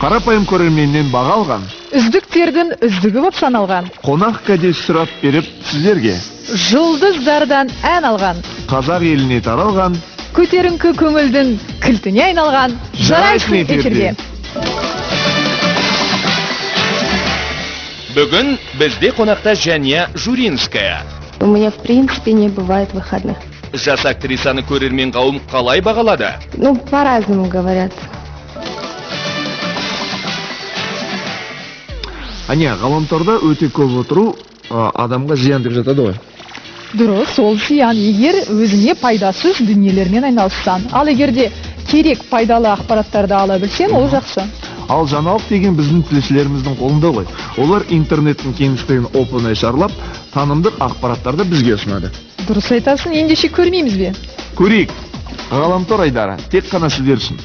Қарапайым көрерменнен баға алған, үздіктердің үздігі болып саналған, қонақ кәде сұрап беріп сіздерге, жұлдыздардан ән алған, қазақ еліне таралған, көтеріңкі көңілдің кілтіне айналған жарайсың эфирде. Бүгін бізде қонақта Жания Журинская. У меня в принципе не бывает выходных. Жас актрисаны көрермен қауым қалай бағалады? Ну, по-разному говорят. Ане, ғаламторда өте көп отыру адамға зиян деп жатады ғой. Дұрыс, сол зиян, егер өзіңе пайдасыз дүниелермен айналыссаң. Ал егерде керек пайдалы ақпараттарды ала білсең, ол жақсы. Ал жаңалық деген біздің тілшілеріміздің қолында ғой. Олар интернеттің кеңістігін оп-оңай шарлап, танымдық ақпараттарды бізге ұсынады. Дұрыс айтасың, ендеше көрмейміз бе? Көрейік. Ғаламтор айдары тек қана сіздер үшін.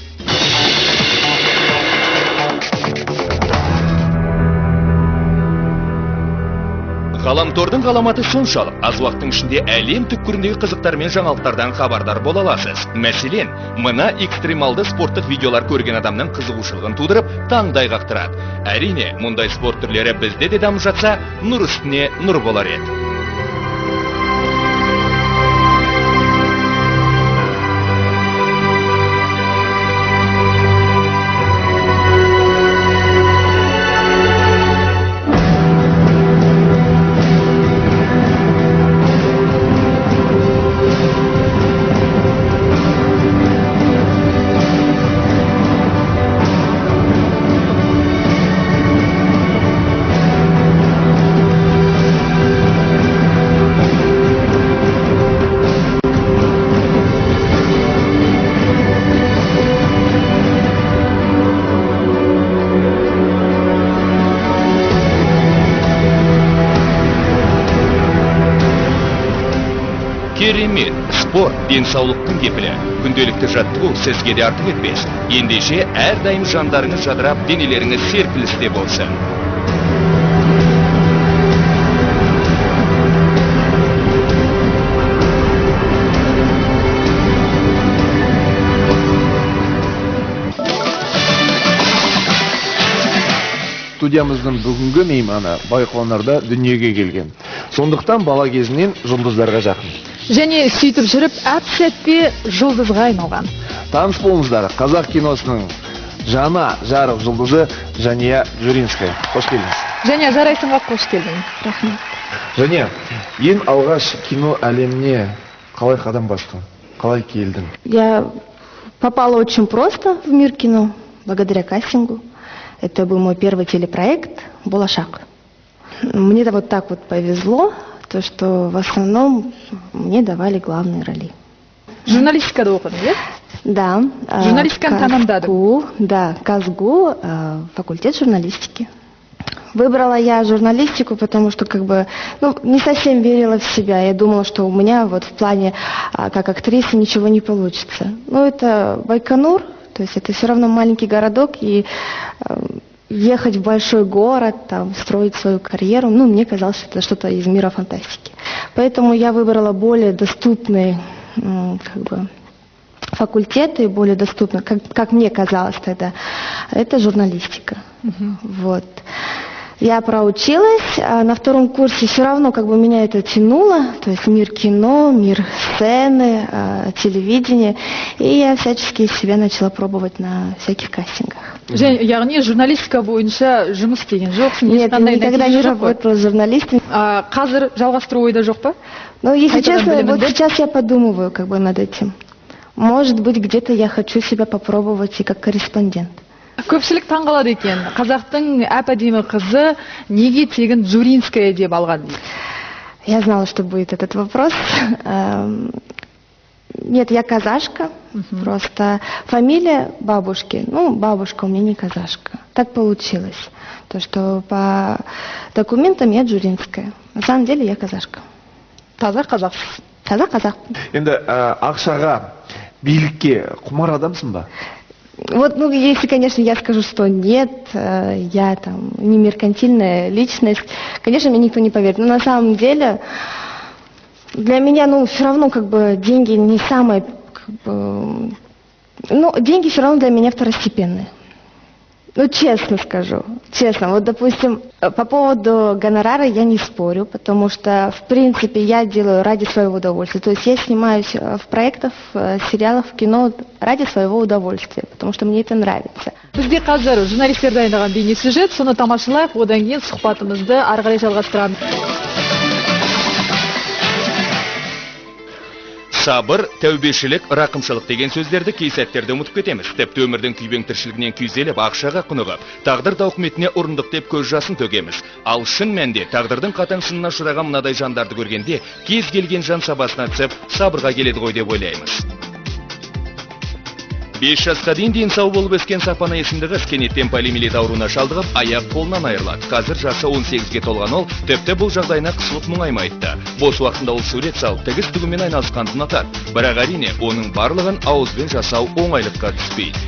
Ғаламтордың ғаламаты соншалық, аз уақыттың ішінде әлем түкпіріндегі қызықтар мен жаңалықтардан хабардар бола аласыз. Мәселен, мына экстремалды спорттық видеолар көрген адамның қызығушылығын тудырып, таңдай қақтырады. Әрине, мұндай спорт түрлері бізде де дамып жатса, нұр үстіне нұр болар еді. Керемет, спорт денсаулықтың кепілі. Күнделікті жаттығу сізге де артық етпес. Ендеше әрдайым жандарыңыз жадырап, денелеріңіз серпілісте болсын. Студиямыздың бүгінгі мейманы Байқоңырда дүниеге келген. Сондықтан бала кезінен жұлдыздарға жақын. Және сөйтіп жүріп, әп-сәтте жұлдызға айналған. Таныс болыңыздар, қазақ киносының жаңа жарық жұлдызы Жания Журинская. Қош келдіңіз. Жания, жарайсыңға қош келдің. Рахмет. Жания, ең алғаш кино әлеміне қалай қадам бастың? Қалай келдің? Я попала очень просто в мир кино, благодаря кастингу. Это был мой первый телепроект «Болашак». Мне вот так вот повезло, то что в основном мне давали главные роли. Журналистикада оқыдың, иә? Да. Журналистиканы тәмамдадың? Да, Казгу, факультет журналистики. Выбрала я журналистику, потому что не совсем верила в себя. Я думала, что у меня вот в плане как актрисы ничего не получится. Но это Байконур, то есть это все равно маленький городок, и ехать в большой город, там, строить свою карьеру, мне казалось, что это что-то из мира фантастики. Поэтому я выбрала более доступные факультеты, более доступные, как мне казалось тогда, это журналистика. Вот. Я проучилась, а на втором курсе все равно меня это тянуло, то есть мир кино, мир сцены, телевидения, и я всячески себя начала пробовать на всяких кастингах. Яғни журналистика бойынша жұмыс деген жоқ? Нет, я никогда не работала с журналистами. Қазір жалғастыру ойда жоқ па? Если честно, вот сейчас я подумываю над этим. Может быть, где-то я хочу себя попробовать и как корреспондент. Көпшілік таңғалады екен. Қазақтың әп-әдемі қызы неге тегін Журинская деп алған дейді? Я знала, что будет этот вопрос. Нет, я казашка. Просто фамилия бабушки. Бабушка у меня не казашка. Так получилось. То, что по документам я Журинская. На самом деле я казашка. Таза қазақсыз. Таза қазақ. Енді ақшаға, билікке құмар адамсың ба? Вот, если, конечно, я скажу, что нет, я там не меркантильная личность, конечно, мне никто не поверит. Но на самом деле для меня, все равно деньги не самое, деньги все равно для меня второстепенные. Ну, честно скажу, честно, вот, допустим, по поводу гонорара я не спорю, потому что, в принципе, я делаю ради своего удовольствия. То есть я снимаюсь в проектах, в сериалах, в кино ради своего удовольствия, потому что мне это нравится. Бізде қазір журналистер дайындаған бейнесюжет, соны тамашалайық, одан кейін сұхбатымызды ары қарай жалғастырамыз. Сабыр, тәубешілік, рақымшылық деген сөздерді кей сәттерде ұмытып кетеміз. Тіпті өмірдің күйбең тіршілігінен күйзеліп, ақшаға құнығып, тағдыр тауқыметіне ұрындық деп көз жасын төгеміз. Ал шын мәнде тағдырдың қатаң сынына ұшыраған мынадай жандарды көргенде, кез келген жан сабасына түсіп, сабырға келеді ғой деп ойлаймыз. 5 жасқа дейін денсау болып өскен Сапана есімді қыз кенеттен полиомиелит ауруына шалдығып, аяқ қолынан айырылады. Қазір жасы 18-ге толған ол, тіпті бұл жағдайына қысылып мұңаймайды. Бос уақытында ол сурет салып, тігіс тігумен айналысқанды ұнатады. Бірақ әрине, оның барлығын ауызбен жасау оңайлыққа түспейді.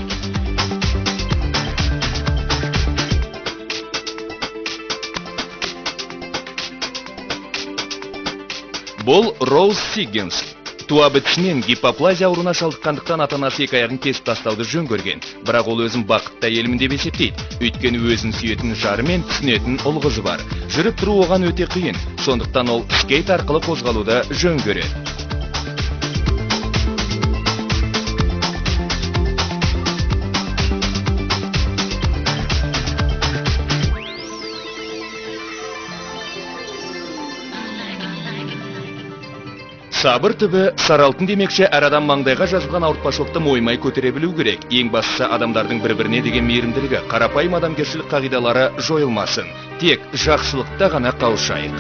Бұл Роуз Сиггинс. Туа бітісінен гипоплазия ауруына шалдыққандықтан ата-анасы екі аяғын кесіп тастауды жөн көрген. Бірақ ол өзін бақытты әйелмін деп есептейді. Өйткені өзін сүйетін жары мен түсінетін ұл қызы бар. Жүріп тұру оған өте қиын. Сондықтан ол скейт арқылы қозғалуды жөн көреді. Сабыр түбі саралтын демекші, әр адам маңдайға жазылған ауыртпашылықты мойымай көтере білу керек. Ең бастысы адамдардың бір-біріне деген мейірімділігі, қарапайым адамгершілік қағидалары жойылмасын. Тек жақсылықта ғана қауышайық.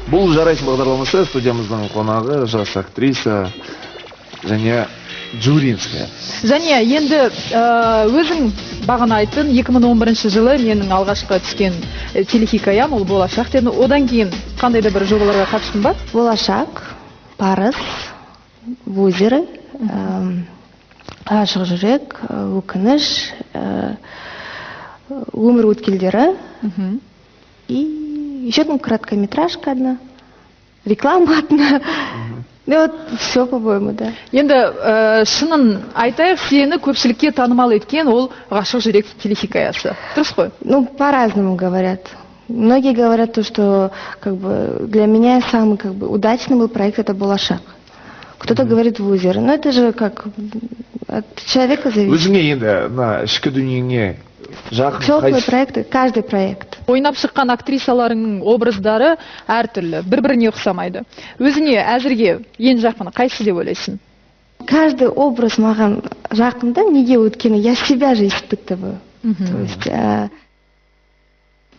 Бұл жарайшы бағдарламасы студиямыздың қонағы жас актриса және Джуринская. Және енді өзің бағана айттың, 2011 жылы менің алғашқы түскен телехикаям, ол Болашақ деді. Одан кейін қандай да бір жобаларға қатыстың ба? Болашақ, Парыз, Вузеры, Ашық жүрек, Өкініш, Өмір өткелдері и еще там короткометражка одна, реклама одна. Ну вот все, по-моему, да. Енді шынын айтайық, сені көпшілікке танымал еткен ол Ғашық жүрек телехикаясы. Дұрыс қой? Ну, по-разному говорят. Многие говорят то, что как бы для меня самый как бы удачный был проект это Болашақ. Кто-то говорит Вузер. Но это же как от человека зависит. Өзіңе енді мына ішкі дүниеңе жақын Теплые проекты, каждый проект. Ойнап шыққан актрисаларының образдары әртүрлі, бір-біріне ұқсамайды. Өзіңе әзірге ең жақын қайсы деп ойлайсың? Каждый образ маған жақында, неге өйткені я себя же испытываю. То есть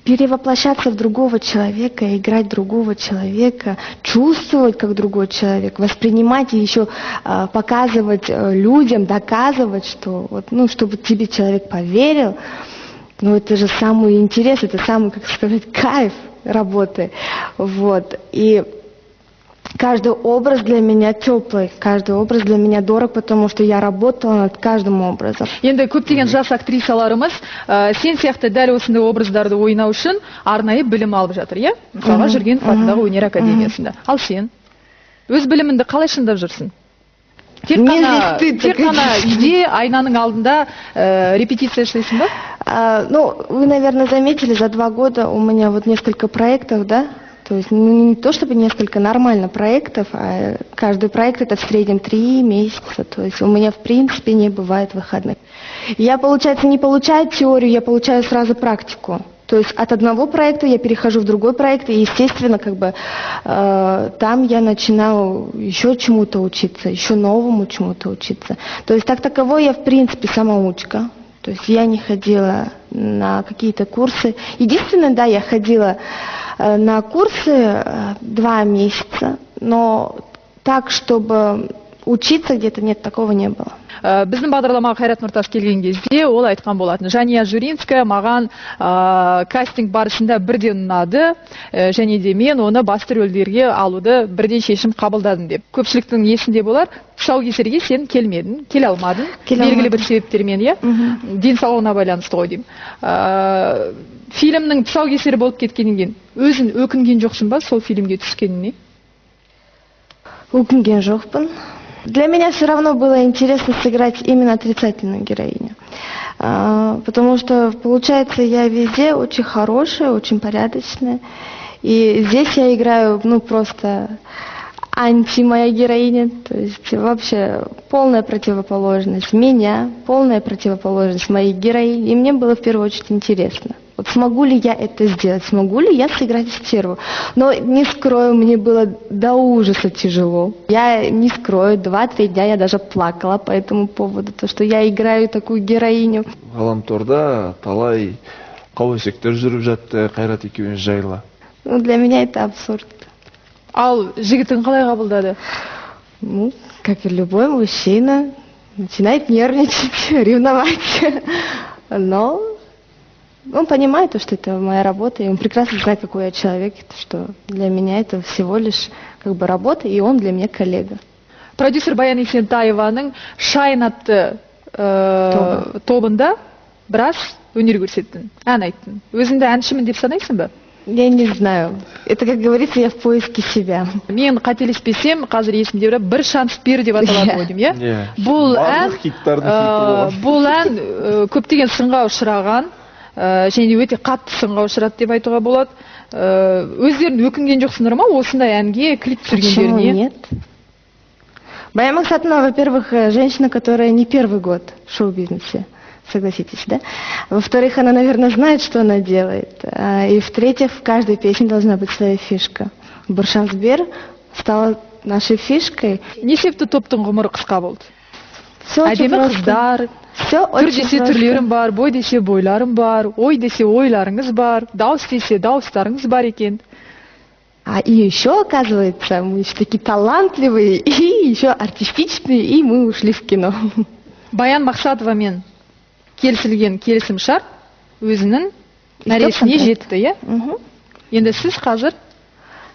перевоплощаться в другого человека, играть другого человека, чувствовать как другой человек, воспринимать и еще показывать людям, доказывать, что вот, ну, чтобы тебе человек поверил, ну это же самый интерес, это самый, как сказать, кайф работы, вот. И каждый образ для меня теплый, каждый образ для меня дорог, потому что я работала над каждым образом. Енді көптеген жас актрисаларымыз сен сияқты дәл осындай образдарды ойнау үшін арнайы білім алып жатыр, иә? Мысалға Жүргенов атындағы өнер академиясында. Ал сен өз біліміңді қалай шыңдап жүрсің? Тек қана үйде айнаның алдында репетиция жасайсың ба? Ну, вы, наверное, заметили, за 2 года у меня вот несколько проектов, да? То есть не то чтобы несколько нормально проектов, а каждый проект это в среднем 3 месяца. То есть у меня в принципе не бывает выходных. Я, получается, не получаю теорию, я получаю сразу практику. То есть от одного проекта я перехожу в другой проект, и, естественно, как бы там я начинаю еще чему-то учиться, еще новому чему-то учиться. То есть так таковой я, в принципе, самоучка. То есть я не ходила на какие-то курсы. Единственное, да, я ходила на курсы 2 месяца, но так, чтобы учиться где-то, нет, такого не было. Біздің бағдарламаға Қайрат Нұртас келген кезде ол айтқан болатын. Жания Журинская маған кастинг барысында бірден ұнады, және де мен оны басты рөлдерге алуды бірден шешім қабылдадым деп. Көпшіліктің есінде болар, тұсаукесерге сен келмедің, келе алмадың. Белгілі бір себептермен, иә? Денсаулығына байланысты ғой деймін. Фильмнің тұсаукесері болып кеткеннен кейін өзің өкінген жоқсың ба сол фильмге түскеніне? Өкінген жоқпын. Для меня все равно было интересно сыграть именно отрицательную героиню. Потому что, получается, я везде очень хорошая, очень порядочная. И здесь я играю, ну, просто моя героиня. То есть вообще полная противоположность меня, полная противоположность моей героини. И мне было в первую очередь интересно. Вот смогу ли я это сделать, смогу ли я сыграть стерву. Но не скрою, мне было до ужаса тяжело. Я не скрою, 2-3 дня я даже плакала по этому поводу, то, что я играю такую героиню. Ғаламторда талай қауесеттер жүріп жатты Қайрат екеуіңіз жайлы. Ну, для меня это абсурд. Ал жігітің қалай қабылдады? Ну, как и любой мужчина, начинает нервничать, ревновать. Но он понимает, что это моя работа, и он прекрасно знает, какой я человек, что для меня это всего лишь как бы работа, и он для меня коллега. Продюсер Баян Есентаеваның Шайн атты тобында біраз өнер көрсеттің, ән айттың. Өзіңді әншімін деп санайсың ба? Я не знаю. Это, как говорится, я в поиске себя. Мен қателеспесем, қазір есімде бір шанс бер деп аталады ғой деймін, иә? Бұл ән көптеген сынға ұшыраған, және өте қатты сынға ұшырады деп айтуға болады. Өздерін өкінген жоқсыңдар ма осындай әнге клип түсіргендеріне? Почему нет? Баян Мақсатовна, во-первых, женщина, которая не первый год в шоу-бизнесе, согласитесь, да? Во-вторых, она, наверное, знает, что она делает. И в-третьих, в каждой песне должна быть своя фишка. Буршансбер стала нашей фишкой. Не себепті топтың ғұмыры қысқа болды? Әдемі қыздар, түр десе түрлерім бар, бой десе бойларым бар, ой десе ойларыңыз бар, дауыс десе дауыстарыңыз бар екен. И еще, оказывается, мы еще такие талантливые, и еще артистичные, и мы ушли в кино. Баян Мақсатовамен келісілген келісім шарт өзінің мәресіне жетті, иә? Енді сіз қазір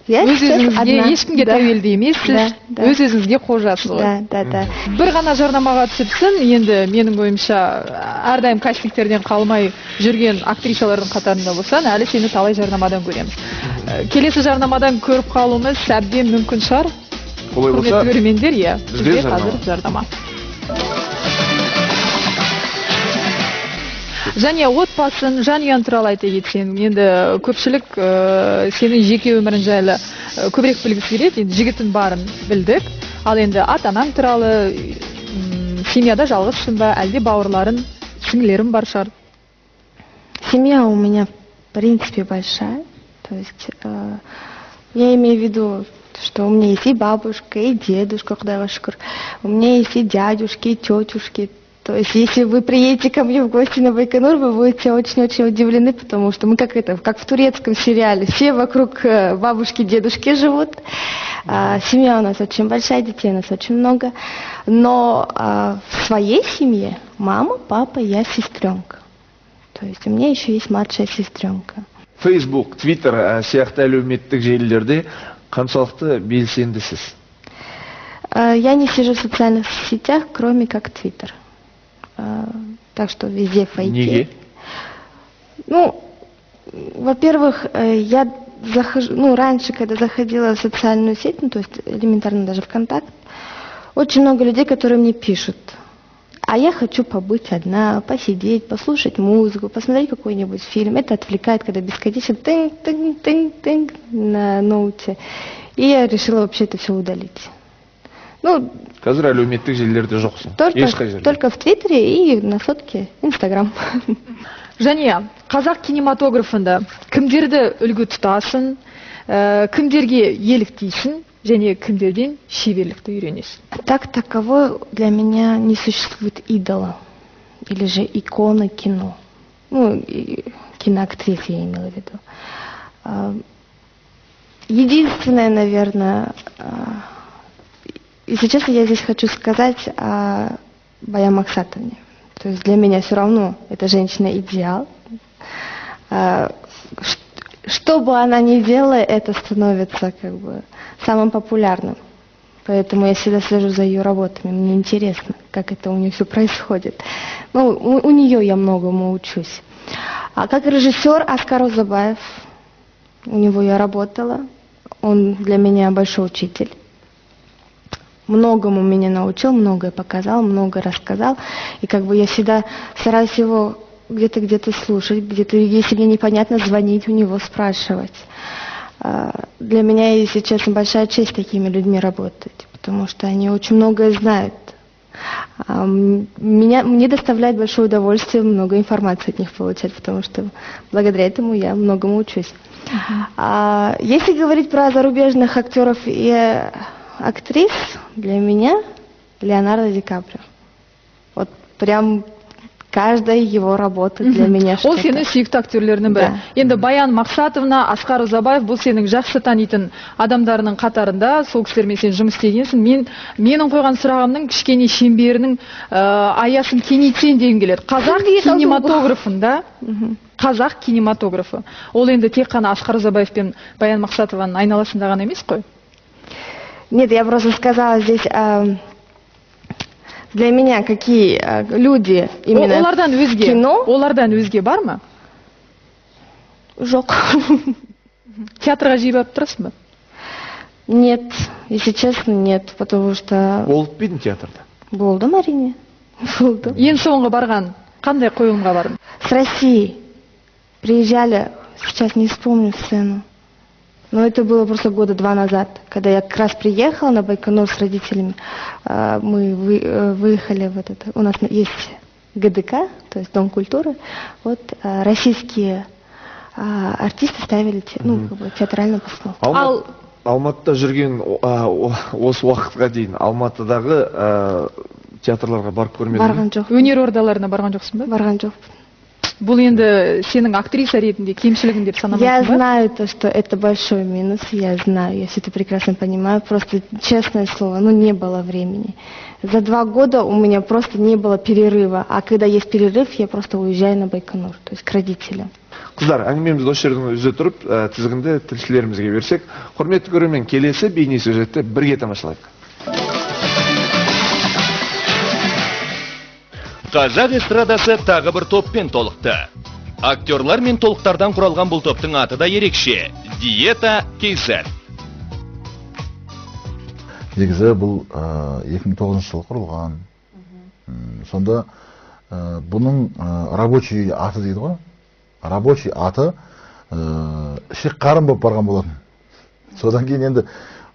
өз-өзіңізге ешкімге тәуелді емессіз, өз-өзіңізге қожасыз ғой. Бір ғана жарнамаға түсіпсің, енді менің ойымша әрдайым кастингтерден қалмай жүрген актрисалардың қатарында болсаң, әлі сені талай жарнамадан көреміз. Келесі жарнамадан көріп қалуымыз әбден мүмкін шығар. Құрметті көрермендер, иә, бізде қазір жарнама. Және отбасын, жанұяң туралы айта кетсең, енді көпшілік сенің жеке өмірің жайлы көбірек білгісі келеді. Енді жігітің барын білдік. Ал енді ата-анаң туралы, семьяда жалғызсың ба, әлде бауырларың, сіңлілерің бар шығар? Семья у меня, в принципе, большая. То есть, я имею в виду, что у меня есть и бабушка, и дедушка, Худая шукр. У меня есть и дядюшки, и тетюшки. То есть, если вы приедете ко мне в гости на Байконур, вы будете очень-очень удивлены, потому что мы как в турецком сериале. Все вокруг бабушки, дедушки живут. Семья у нас очень большая, детей у нас очень много. Но в своей семье мама, папа, я сестренка. То есть, у меня еще есть младшая сестренка. Facebook, Twitter сияқты әлеуметтік желілерде қаншалықты белсендісіз? Я не сижу в социальных сетях, кроме как Twitter. Так что везде фейки. Неге? Ну, во-первых, я захожу, раньше, когда заходила в социальную сеть, то есть элементарно даже ВКонтакт, очень много людей, которые мне пишут. А я хочу побыть одна, посидеть, послушать музыку, посмотреть какой-нибудь фильм. Это отвлекает, когда бесконечно тынг-тынг-тынг-тынг на ноуте. И я решила вообще это все удалить. Ну, қазір әлеуметтік желілерде жоқсың? Только в Твиттере и на сотке Инстаграм. Және қазақ кинематографында кімдерді үлгі тұтасың, кімдерге еліктейсің, және кімдерден шеберлікті үйренесің? Так таковой для меня не существует идола или же икона кино. Ну, киноактрис я имела в виду. Единственное, наверное, Если честно, я здесь хочу сказать о Баян Максатовне. То есть для меня все равно эта женщина идеал. Что бы она ни делала, это становится как бы самым популярным. Поэтому я всегда слежу за ее работами. Мне интересно, как это у нее все происходит. Ну, у нее я многому учусь. А как режиссер Аскар Узабаев, у него я работала. Он для меня большой учитель. Многому меня научил, многое показал, многое рассказал. И как бы я всегда стараюсь его где-то слушать, где-то, если мне непонятно, звонить у него, спрашивать. Для меня, если честно, большая честь с такими людьми работать, потому что они очень многое знают. Мне доставляет большое удовольствие много информации от них получать, потому что благодаря этому я многому учусь. Если говорить про зарубежных актеров и актрис, для меня Леонардо Ди Каприо. Вот прям каждая его работа для меня Ол что-то. сенің сүйікті актерлерінің бірі. Енді Баян Мақсатовна, Асқар Ұзабаев бұл сенің жақсы танитын адамдарының қатарында, сол кісілермен сен жұмыс істегенсің. Менің қойған сұрағымның кішкене шеңберінің аясын кеңейтсең дегім келеді. Қазақ кинематографында, қазақ кинематографы. Ол енді тек қана Асқар Ұзабаев пен Баян Мақсатованың айналасында ғана емес қой? Нет, я просто сказала здесь... Для меня какие люди именно кино... Олардан өзге бар ма? Жоқ. Театрға жиі барып тұрасың ба? Нет, если честно, нет, потому что... Болып па едің театрда? Болдым, әрине. Болдым. Ең соңғы барған қандай қойылымға бардың? С России приезжали, сейчас не вспомню сцену, но это было просто года 2 назад, когда я как раз приехала на Байконур с родителями. Мы выехали в этот... У нас есть ГДК, то есть Дом культуры. Вот российские артисты ставили театральную постановку. Алматыда жүрген осы уақытқа дейін Алматыдағы театрларға барып көрмедің? Барған жоқ. Өнер ордаларына барған жоқсың ба? Барған жоқ. Бұл енді сенің актриса ретінде кемшілігін деп санамайсың ба? Я знаю то, что это большой минус, я знаю, я все это прекрасно понимаю, просто честное слово, не было времени. За 2 года у меня просто не было перерыва, а когда есть перерыв, я просто уезжаю на Байконур, то есть к родителям. Қыздар, әңгімемізді осы жерден үзе тұрып, тізгінді тілшілерімізге берсек, құрметті көрермен, келесі бейне сюжетті бірге тамашалайық. Қазақ эстрадасы тағы бір топпен толықты. Актерлар мен толықтардан құралған бұл топтың аты да ерекше. Диета KZ. Негізі бұл 2009 жылы құрылған. Сонда бұның рабочий аты дейді ғой. Рабочий аты ішек қарын болып барған болатын. Содан кейін енді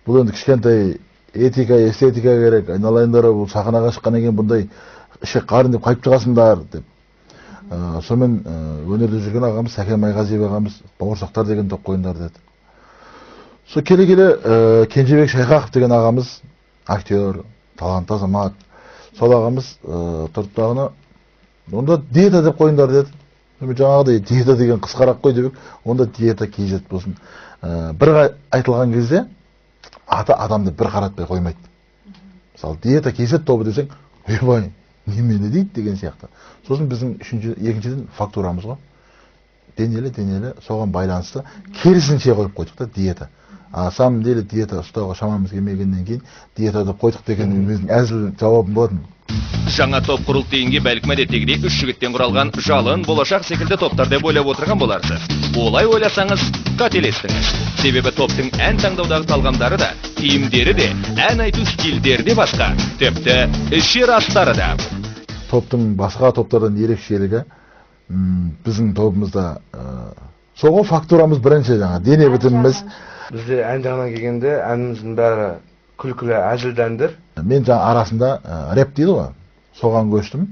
бұл енді кішкентай этика, эстетика керек. Айналайындары бұл сахнаға шыққаннан кейін бұндай ішек қарын деп қайып шығасыңдар деп. Сонымен өнерде жүрген ағамыз Сәкен Майғазиев ағамыз бауырсақтар деген топ қойыңдар деді. Сол келе-келе Кенжебек Шайхақов деген ағамыз актер, талантты азамат. Сол ағамыз тұрып тағына онда диета деп қойыңдар деді. Жаңағыдай диета деген қысқарақ қой деп, онда диета KZ болсын. Бір айтылған кезде аты адамды бір қаратпай қоймайды. Мысалы диета KZ тобы десең, ойбай, немені дейді деген сияқты. Сосын біздің екіншіден фактурамыз ғой. Денелі, соған байланысты керісінше қойып қойдық та диета. А самом деле диета ұстауға шамамыз келмегеннен кейін диета деп қойдық деген өзінің әзіл жауабым болатын. Жаңа топ құрылды дейінге бәлкім әдеттегідей 3 жігіттен құралған жалын, болашақ секілді топтар деп ойлап отырған боларсыз. Олай ойласаңыз, қателестіңіз. Себебі топтың ән таңдаудағы талғамдары да, киімдері де, ән айту стильдері де басқа, тіпті ішер астары да. Топтың басқа топтардан ерекшелігі біздің тобымызда соғы фактурамыз бірінші жаңа дене бітіміміз. Бізде ән жағынан келгенде әніміздің бәрі күлкілі әзілдәндір. Мен жаңа арасында рэп дейді ғой, соған көштім.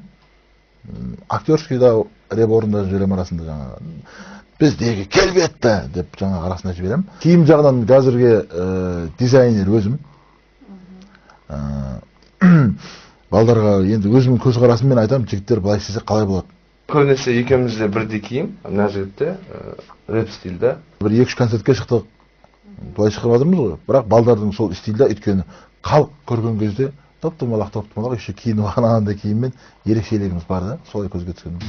Актерский да рэп орында жіберем арасында жаңа. Біздегі келбетті деп жаңа арасында жіберем. Киім жағынан қазірге дизайнер өзім. Балдарға енді өзімнің көзқарасыммен айтамын, жігіттер былай істесе қалай болады. Көбінесе екеумізде бірдей киім, мына жігітте рэп стильда. Бір 2-3 концертке шықтық. Былай шығып жатырмыз ғой. Бірақ балдардың сол стильда, өйткені халық көрген кезде топ-томалақ еще киініп алғандай киіммен ерекшелігіміз бар да, солай көзге түскеніміз.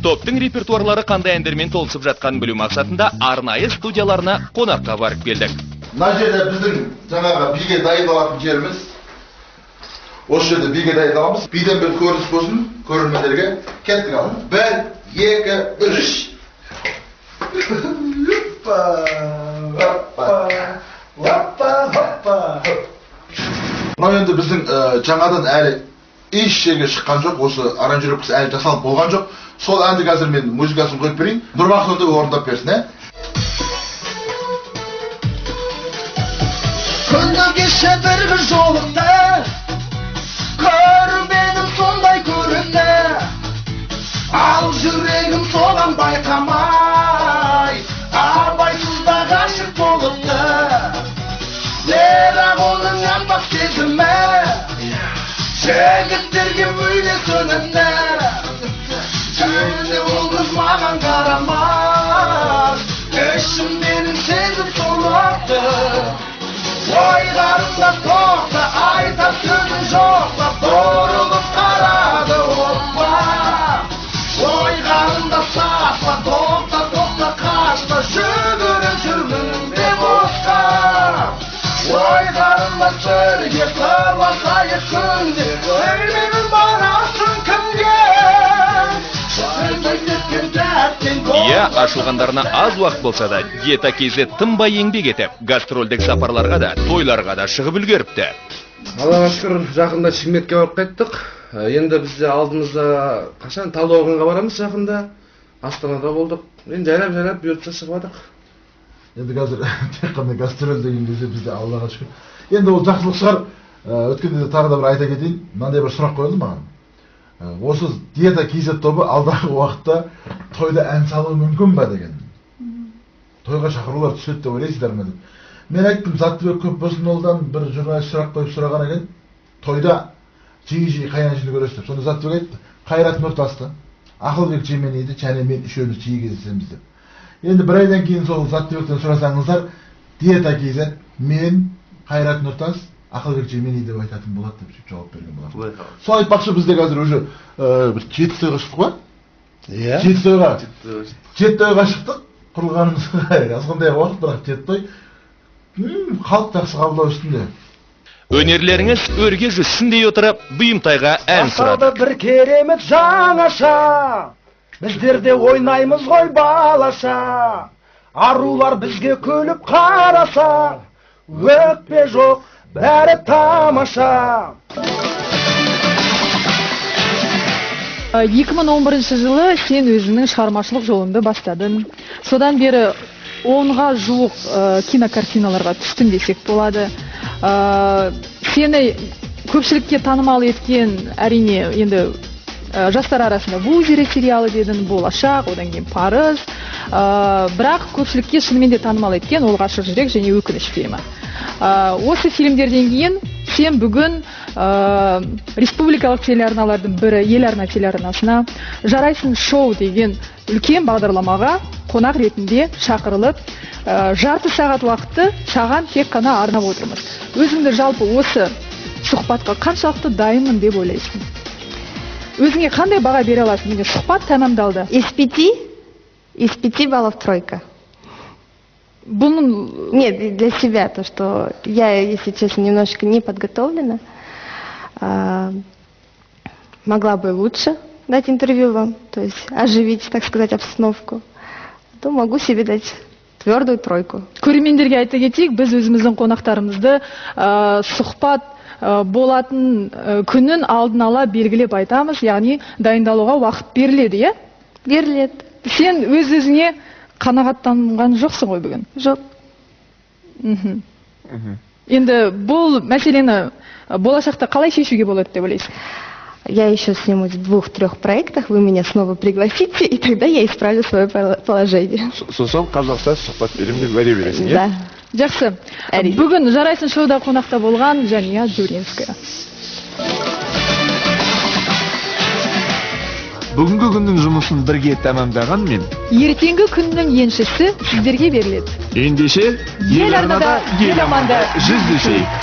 Топтың репертуарлары қандай әндермен толысып жатқанын білу мақсатында арнайы студияларына қонаққа барып келдік. Мына жерде біздің жаңағы биге дайындалатын жеріміз. Осы жерде биге дайындаламыз. Биден бір көрініс болсын, көрермендерге. Кеттік ал. 1, 2, 3. Мынау енді біздің жаңадан әлі еш жерге шыққан жоқ, осы аранжировкасы әлі жасалып болған жоқ. Сол әнді қазір мен музыкасын қойып берейін. Нұрбақытты орындап берсін, ә? Күні кеше бір жолықты, көрменім сондай көрінді, ал жүрегім соған байқамай, абайсызда ғашық болыпты. Бірақ оның янбас сезімі, жігіттерге мүлде сөнімді. Жүзі ол қыз маған қарамас, ішімденің сезім солықты. Ойғарымда тоқта, айтар сөзім жоқта, бұрылып қарады оппа. Ойғарымда сапа, тоқта, қашпа, жүгіріп жүрмін деп осқа. Ойғарымда бірге қырласайық күнде, өлмеймін барасың кімге. Иә, ашылғандарына аз уақыт болса да, Диета KZ тынбай еңбек етіп, гастрольдік сапарларға да, тойларға да шығып үлгеріпті. Аллаға шүкір, жақында Шымкентке барып қайттық. Енді бізде алдымызда қашан Талдықорғанға барамыз жақында. Астанада болдық. Енді жайлап бұйыртса шығып жатық. Енді қазір тек қана гастроль деген кезде бізде Аллаға шүкір. Енді ол жақсылық шығар. Өткенде де тағы да бір айта кетейін. Мынандай бір сұрақ қойылды маған. Осы Диета KZ тобы алдағы уақытта тойда ән салуы мүмкін ба деген. Тойға шақырулар түседі деп ойлайсыздар ма деп. Мен айттым, Заттыбек Көпбосынұлдан бір журналист сұрақ қойып сұраған екен, тойда жиі қай әншіні көресіз деп. Сонда Заттыбек айтты, Қайрат Нұртасты, Ақылбек Жеменейді және мен үшеуміз жиі кездесеміз деп. Енді бір айдан кейін сол Заттыбектен сұрасаңыздар, Диета KZ, мен, Қайрат Нұртас, Ақылбек Жеменей деп айтатын болады деп жауап берген болады. Сол айтпақшы бізде қазір уже бір 7 тойға шықтық қой? Иә. 7 тойға шықтық. Құрылғанымызға азғандай уақыт, бірақ 7 той. Халық жақсы қабылдау үстінде. Өнерлеріңіз өрге жүзсін дей отырып, бұйымтайға ән сұрады. Бір керемет жаңаша, біздерде ойнаймыз ғой балаша. Арулар бізге күліп қараса, өкпе жоқ, бәрі тамаша. 2011 жылы сен өзіңнің шығармашылық жолыңды бастадың. Содан бері 10-ға жуық кинокартиналарға түстің десек болады. Сені көпшілікке танымал еткен, әрине, енді жастар арасында Бузере сериалы дедің, Болашақ, одан кейін Парыз. Бірақ көпшілікке шынымен де танымал еткен ол Ғашық жүрек және Өкініш фильмі. Осы фильмдерден кейін сен бүгін республикалық телеарналардың бірі, ел арна телеарнасына Жарайсың шоу деген үлкен бағдарламаға қонақ ретінде шақырылып, жарты сағат уақытты саған тек қана арнап отырмыз. Өзіңді жалпы осы сұхбатқа қаншалықты дайынмын деп ойлайсың? Өзіңе қандай баға бере аласың? Міне сұхбат тәмамдалды. Из 5 баллов 3. Нет, для себя то, что я, если честно, немножечко не подготовлена. Могла бы лучше дать интервью вам, то есть оживить, так сказать, обстановку. То могу себе дать твердую 3. Көрермендерге айта кетейік, біз өзіміздің қонақтарымызды сұхбат болатын күнін алдын ала белгілеп айтамыз, яғни дайындалуға уақыт беріледі, е? Беріледі. Сен өз-өзіңе қанағаттанған жоқсың ғой бүгін? Жоқ. Енді бұл мәселені болашақта қалай шешуге болады деп ойлайсың? Я еще снимусь в 2-3 проектах, вы меня снова пригласите, и тогда я исправлю свое положение. Сосын Қазақстан сұхбат беремін деп уәде бересің, е? Да. Жақсы. Бүгін Жарайсың шоуда қонақта болған Жания Дюринская. Бүгінгі күннің жұмысын бірге тәмамдаған мен. Ертеңгі күннің еншісі сіздерге беріледі. Ендеше, ел арнада, ел аманда жүздесейік.